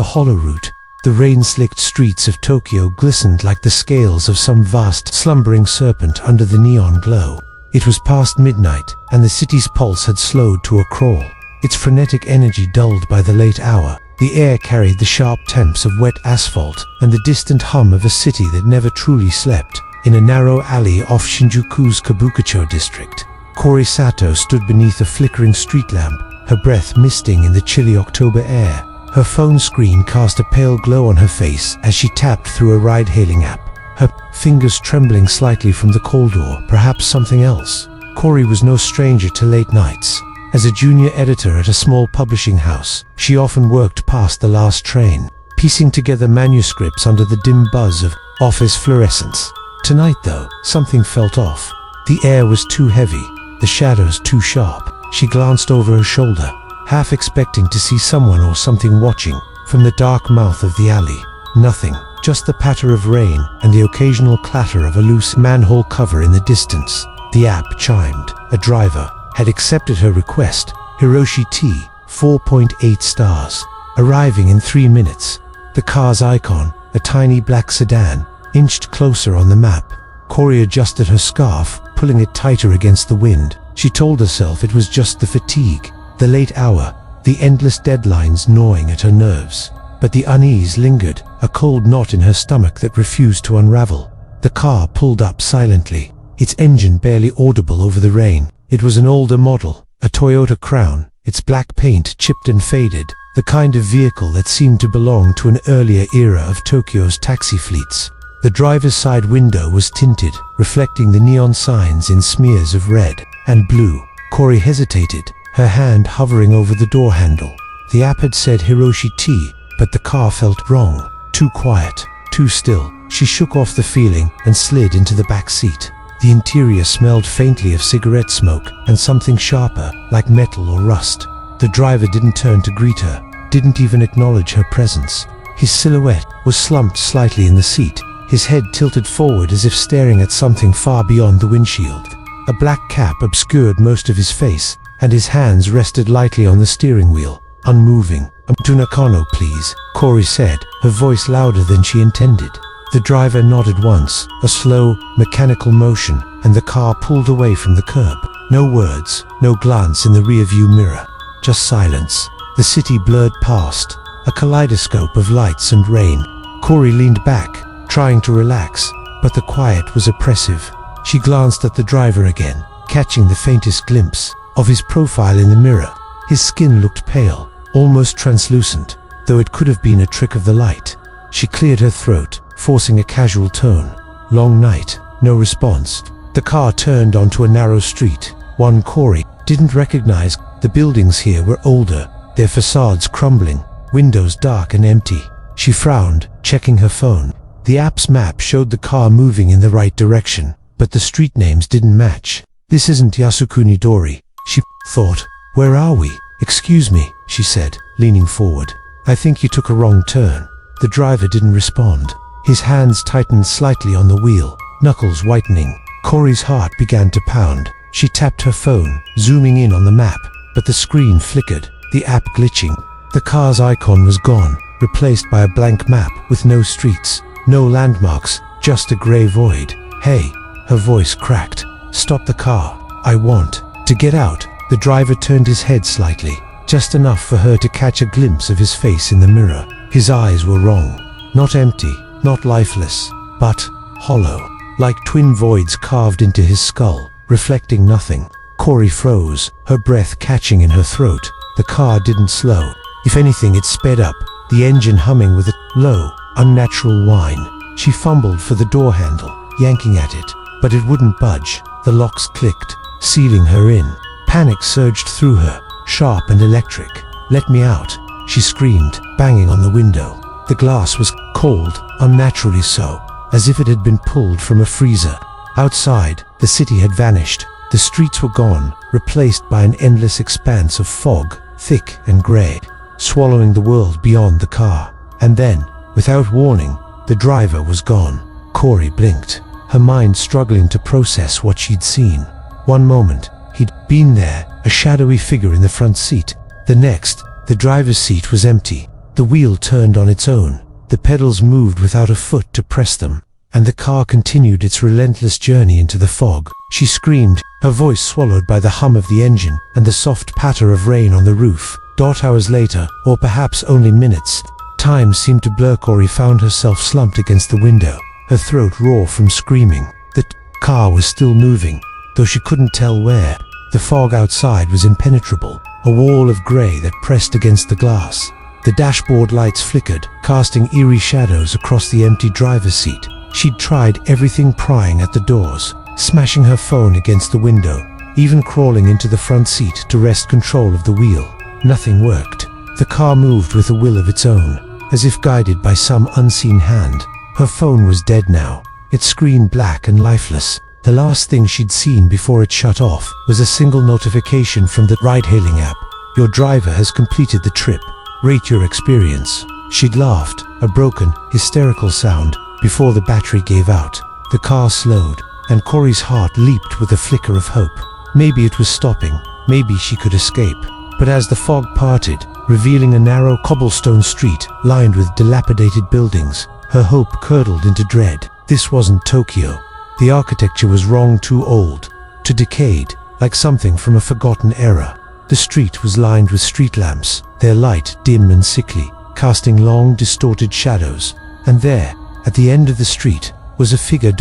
the hollow route. The rain-slicked streets of Tokyo glistened like the scales of some vast, slumbering serpent under the neon glow. It was past midnight, and the city's pulse had slowed to a crawl, its frenetic energy dulled by the late hour. The air carried the sharp temps of wet asphalt and the distant hum of a city that never truly slept. In a narrow alley off Shinjuku's Kabukicho district, Kaori Sato stood beneath a flickering street lamp, her breath misting in the chilly October air. Her phone screen cast a pale glow on her face as she tapped through a ride-hailing app, her fingers trembling slightly from the call door, perhaps something else. Kaori was no stranger to late nights. As a junior editor at a small publishing house, she often worked past the last train, piecing together manuscripts under the dim buzz of office fluorescence. Tonight, though, something felt off. The air was too heavy, the shadows too sharp. She glanced over her shoulder, half expecting to see someone or something watching. From the dark mouth of the alley, nothing, just the patter of rain and the occasional clatter of a loose manhole cover in the distance. The app chimed. A driver had accepted her request. Hiroshi T, 4.8 stars. Arriving in 3 minutes. The car's icon, a tiny black sedan, inched closer on the map. Kaori adjusted her scarf, pulling it tighter against the wind. She told herself it was just the fatigue, the late hour, the endless deadlines gnawing at her nerves. But the unease lingered, a cold knot in her stomach that refused to unravel. The car pulled up silently, its engine barely audible over the rain. It was an older model, a Toyota Crown, its black paint chipped and faded, the kind of vehicle that seemed to belong to an earlier era of Tokyo's taxi fleets. The driver's side window was tinted, reflecting the neon signs in smears of red and blue. Kaori hesitated, her hand hovering over the door handle. The app had said Hiroshi T, but the car felt wrong. Too quiet, too still. She shook off the feeling and slid into the back seat. The interior smelled faintly of cigarette smoke and something sharper, like metal or rust. The driver didn't turn to greet her, didn't even acknowledge her presence. His silhouette was slumped slightly in the seat, his head tilted forward as if staring at something far beyond the windshield. A black cap obscured most of his face, and his hands rested lightly on the steering wheel, unmoving. "To Nakano, please," Kaori said, her voice louder than she intended. The driver nodded once, a slow, mechanical motion, and the car pulled away from the curb. No words, no glance in the rearview mirror, just silence. The city blurred past, a kaleidoscope of lights and rain. Kaori leaned back, trying to relax, but the quiet was oppressive. She glanced at the driver again, catching the faintest glimpse of his profile in the mirror. His skin looked pale, almost translucent, though it could have been a trick of the light. She cleared her throat, forcing a casual tone. "Long night." No response. The car turned onto a narrow street, one Kaori didn't recognize. The buildings here were older, their facades crumbling, windows dark and empty. She frowned, checking her phone. The app's map showed the car moving in the right direction, but the street names didn't match. "This isn't Yasukuni Dori," she thought. "Where are we?" "Excuse me," she said, leaning forward. "I think you took a wrong turn." The driver didn't respond. His hands tightened slightly on the wheel, knuckles whitening. Kaori's heart began to pound. She tapped her phone, zooming in on the map, but the screen flickered, the app glitching. The car's icon was gone, replaced by a blank map with no streets, no landmarks, just a grey void. "Hey," her voice cracked. "Stop the car. I want to get out." The driver turned his head slightly, just enough for her to catch a glimpse of his face in the mirror. His eyes were wrong. Not empty, not lifeless, but hollow, like twin voids carved into his skull, reflecting nothing. Kaori froze, her breath catching in her throat. The car didn't slow. If anything, it sped up, the engine humming with a low, unnatural whine. She fumbled for the door handle, yanking at it, but it wouldn't budge. The locks clicked, sealing her in. Panic surged through her, sharp and electric. "Let me out," she screamed, banging on the window. The glass was cold, unnaturally so, as if it had been pulled from a freezer. Outside, the city had vanished. The streets were gone, replaced by an endless expanse of fog, thick and grey, swallowing the world beyond the car. And then, without warning, the driver was gone. Kaori blinked, her mind struggling to process what she'd seen. One moment, he'd been there, a shadowy figure in the front seat. The next, the driver's seat was empty. The wheel turned on its own. The pedals moved without a foot to press them, and the car continued its relentless journey into the fog. She screamed, her voice swallowed by the hum of the engine and the soft patter of rain on the roof. Hours later, or perhaps only minutes, time seemed to blur. Kaori found herself slumped against the window, her throat raw from screaming. The car was still moving, though she couldn't tell where. The fog outside was impenetrable, a wall of grey that pressed against the glass. The dashboard lights flickered, casting eerie shadows across the empty driver's seat. She'd tried everything, prying at the doors, smashing her phone against the window, even crawling into the front seat to wrest control of the wheel. Nothing worked. The car moved with a will of its own, as if guided by some unseen hand. Her phone was dead now, its screen black and lifeless. The last thing she'd seen before it shut off was a single notification from the ride-hailing app. Your driver has completed the trip. Rate your experience. She'd laughed, a broken, hysterical sound, before the battery gave out. The car slowed, and Kaori's heart leaped with a flicker of hope. Maybe it was stopping, maybe she could escape. But as the fog parted, revealing a narrow cobblestone street lined with dilapidated buildings, her hope curdled into dread. This wasn't Tokyo. The architecture was wrong, too old, too decayed, like something from a forgotten era. The street was lined with street lamps, their light dim and sickly, casting long, distorted shadows. And there, at the end of the street, was a figure.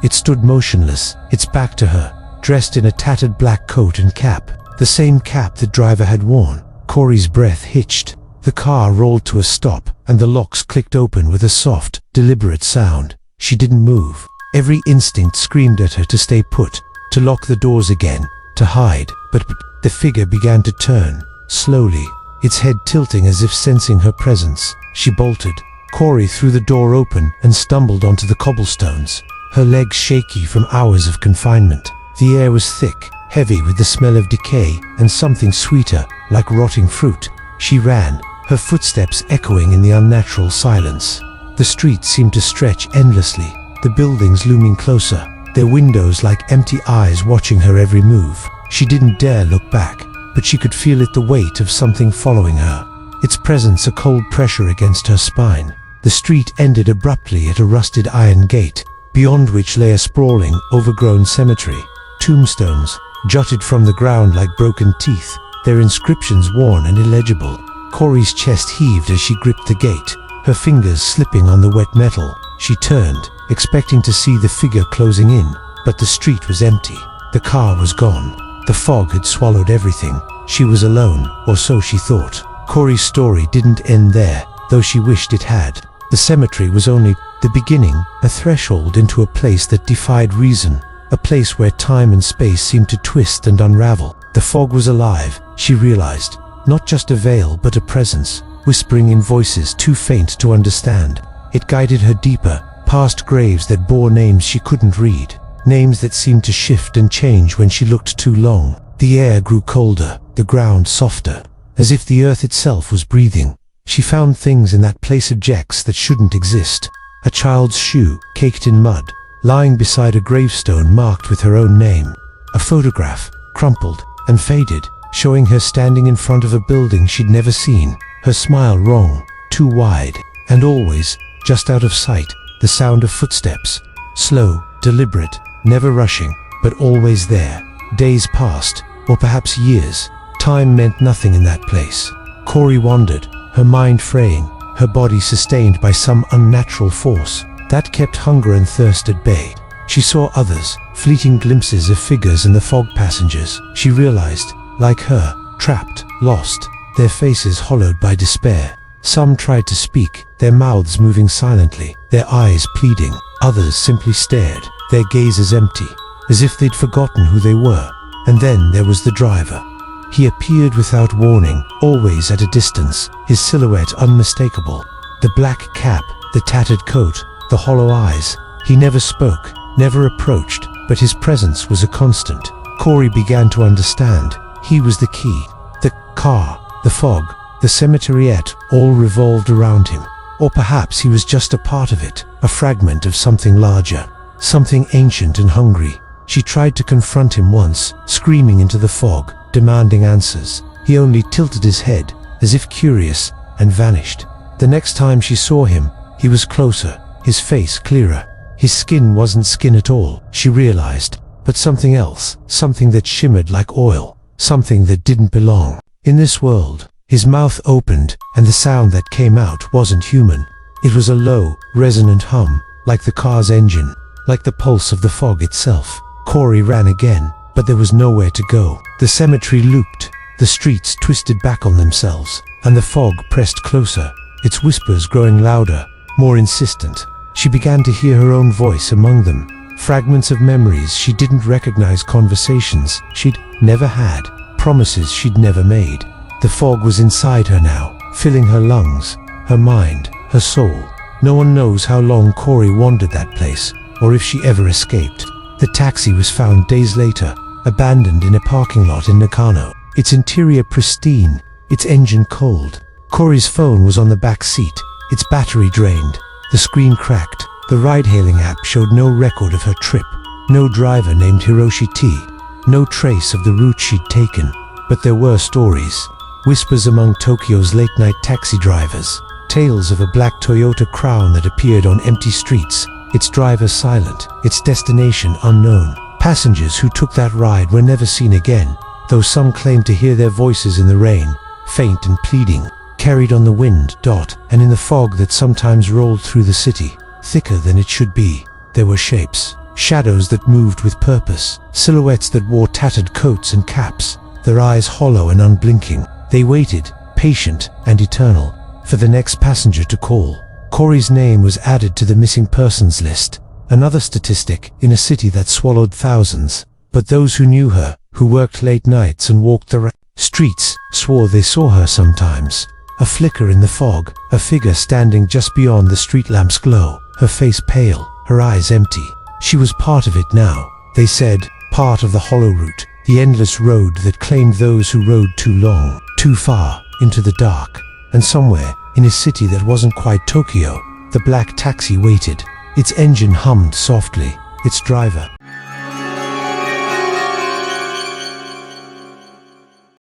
It stood motionless, its back to her, dressed in a tattered black coat and cap, the same cap the driver had worn. Kaori's breath hitched. The car rolled to a stop, and the locks clicked open with a soft, deliberate sound. She didn't move. Every instinct screamed at her to stay put, to lock the doors again, to hide. But the figure began to turn, slowly, its head tilting as if sensing her presence. She bolted. Kaori threw the door open and stumbled onto the cobblestones, her legs shaky from hours of confinement. The air was thick, heavy with the smell of decay and something sweeter, like rotting fruit. She ran, her footsteps echoing in the unnatural silence. The street seemed to stretch endlessly, the buildings looming closer, their windows like empty eyes watching her every move. She didn't dare look back, but she could feel it, the weight of something following her, its presence a cold pressure against her spine. The street ended abruptly at a rusted iron gate, beyond which lay a sprawling, overgrown cemetery. Tombstones jutted from the ground like broken teeth, their inscriptions worn and illegible. Kaori's chest heaved as she gripped the gate, her fingers slipping on the wet metal. She turned, expecting to see the figure closing in, but the street was empty. The car was gone. The fog had swallowed everything. She was alone, or so she thought. Kaori's story didn't end there, though she wished it had. The cemetery was only the beginning, a threshold into a place that defied reason, a place where time and space seemed to twist and unravel. The fog was alive, she realized, not just a veil but a presence, whispering in voices too faint to understand. It guided her deeper, past graves that bore names she couldn't read, names that seemed to shift and change when she looked too long. The air grew colder, the ground softer, as if the earth itself was breathing. She found things in that place, objects that shouldn't exist. A child's shoe, caked in mud, lying beside a gravestone marked with her own name. A photograph, crumpled and faded, showing her standing in front of a building she'd never seen, her smile wrong, too wide, and always, just out of sight, the sound of footsteps. Slow, deliberate, never rushing, but always there. Days passed, or perhaps years. Time meant nothing in that place. Kaori wandered, her mind fraying, her body sustained by some unnatural force that kept hunger and thirst at bay. She saw others, fleeting glimpses of figures in the fog passengers. She realized, like her, trapped, lost, their faces hollowed by despair. Some tried to speak, their mouths moving silently, their eyes pleading. Others simply stared, their gazes empty, as if they'd forgotten who they were. And then there was the driver. He appeared without warning, always at a distance, his silhouette unmistakable. The black cap, the tattered coat, the hollow eyes. He never spoke, never approached, but his presence was a constant. Kaori began to understand. He was the key. The car, the fog, the cemeteriette, all revolved around him. Or perhaps he was just a part of it, a fragment of something larger, something ancient and hungry. She tried to confront him once, screaming into the fog, demanding answers. He only tilted his head, as if curious, and vanished. The next time she saw him, he was closer, his face clearer. His skin wasn't skin at all, she realized, but something else, something that shimmered like oil, something that didn't belong in this world. His mouth opened, and the sound that came out wasn't human. It was a low, resonant hum, like the car's engine, like the pulse of the fog itself. Kaori ran again, but there was nowhere to go. The cemetery looped, the streets twisted back on themselves, and the fog pressed closer, its whispers growing louder, more insistent. She began to hear her own voice among them, fragments of memories she didn't recognize, conversations she'd never had, promises she'd never made. The fog was inside her now, filling her lungs, her mind, her soul. No one knows how long Kaori wandered that place, or if she ever escaped. The taxi was found days later, abandoned in a parking lot in Nakano, its interior pristine, its engine cold. Kaori's phone was on the back seat, its battery drained. The screen cracked. The ride-hailing app showed no record of her trip, no driver named Hiroshi T, no trace of the route she'd taken. But there were stories, whispers among Tokyo's late-night taxi drivers, tales of a black Toyota Crown that appeared on empty streets, its driver silent, its destination unknown. Passengers who took that ride were never seen again, though some claimed to hear their voices in the rain, faint and pleading, carried on the wind, and in the fog that sometimes rolled through the city, thicker than it should be. There were shapes, shadows that moved with purpose, silhouettes that wore tattered coats and caps, their eyes hollow and unblinking. They waited, patient and eternal, for the next passenger to call. Kaori's name was added to the missing persons list, another statistic in a city that swallowed thousands. But those who knew her, who worked late nights and walked the streets, swore they saw her sometimes. A flicker in the fog, a figure standing just beyond the street lamp's glow, her face pale, her eyes empty. She was part of it now, they said, part of the hollow route, the endless road that claimed those who rode too long, too far, into the dark. And somewhere, in a city that wasn't quite Tokyo, the black taxi waited. Its engine hummed softly, its driver